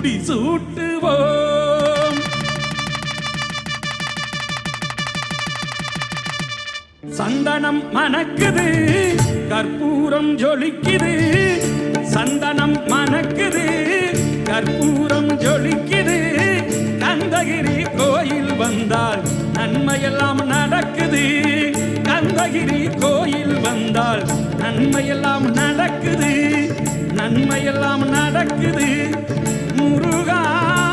முடிசூட்டுவோம். சந்தனம் மணக்குது, கற்பூரம் ஜொலிக்குது. சந்தனம் மணக்குது, கற்பூரம் ஜொலிக்குது. கந்தகிரி கோயில் வந்தால் நன்மையெல்லாம் நடக்குது. கந்தகிரி கோயில் வந்தால் நன்மையெல்லாம் நடக்குது. நன்மையெல்லாம் நடக்குது. முருகா